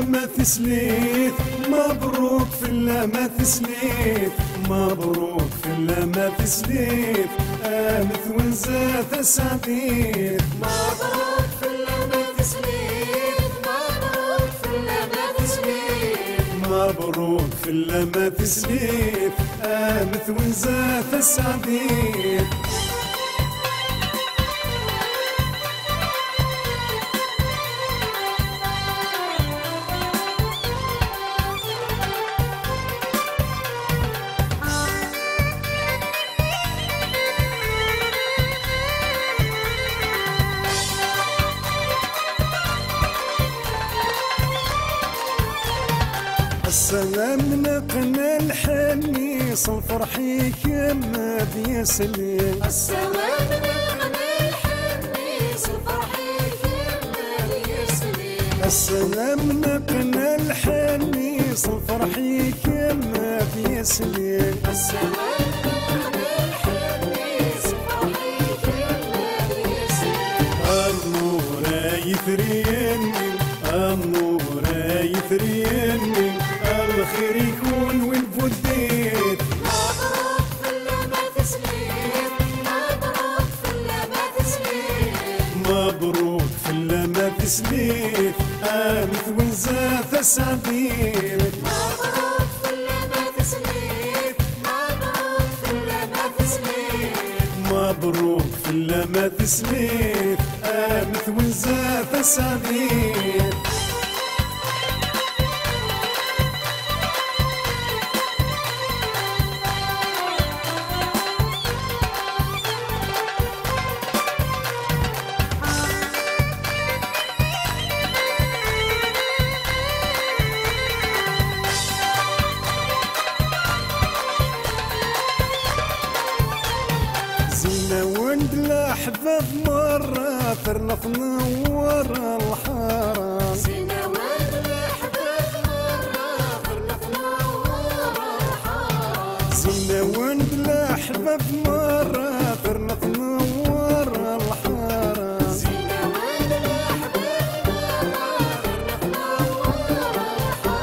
ما تسليت، مبروك في ما تسليت، مبروك في ما تسليت، آمث ونزات سعديت. مبروك في ما تسليت، مبروك في ما تسليت، مبروك في ما تسليت، آمث ونزات سعديت. السلام نقنا الحني صنفرحي كما بيسلي. السلام نقنا الحني صنفرحي كما بيسلي. السلام نقنا الحني صنفرحي كما بيسلي. السلام نقنا الحني صنفرحي كما بيسلي. النور يثريني، النور يثريني، الخير يكون وين بديت. مبروك في ما تسليت، مبروك في ما تسليت، مبروك في ما تسليت، آمث ونزات سعديت. مبروك في ما تسليت، مبروك في ما تسليت، مبروك في ما تسليت، آمث ونزات سعديت. زينة وند الأحباب مرة ثرنا تنور الحارة. زينة وند الأحباب مرة ثرنا تنور الحارة. زينة وند الأحباب مرة ثرنا تنور الحارة. زينة وند الأحباب مرة ثرنا تنور الحارة.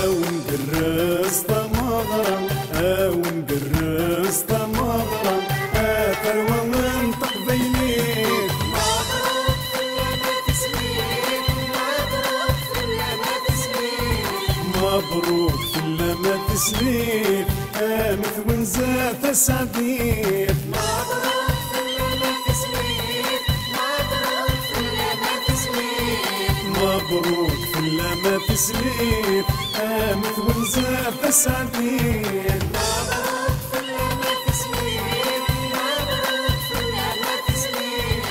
أون درس مغرم، أون درس مغرم، آثر ومنطق بينيك. مبروك في ما تسليت، مبروك في ما تسليت، مبروك في ما تسليت، آمث ونزات سعديت. مبروك في ما تسليت، مبروك في ما تسليت، مبروك في ما تسليت، آمث ونزات سعديت. مبروك في ما تسليت، مبروك في ما تسليت،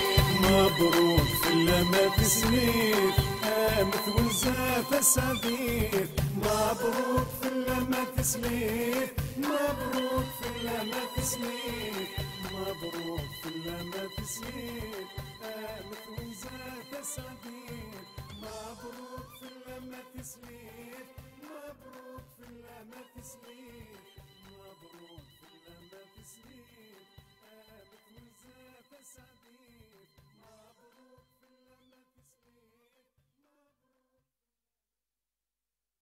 مبروك في ما تسليت، آمث ونزات سعديت. مبروك في ما تسليت، مبروك في ما تسليت، مبروك في ما تسليت، آمث ونزات سعديت. مبروك في ما تسليت، مبروك في ما تسليت.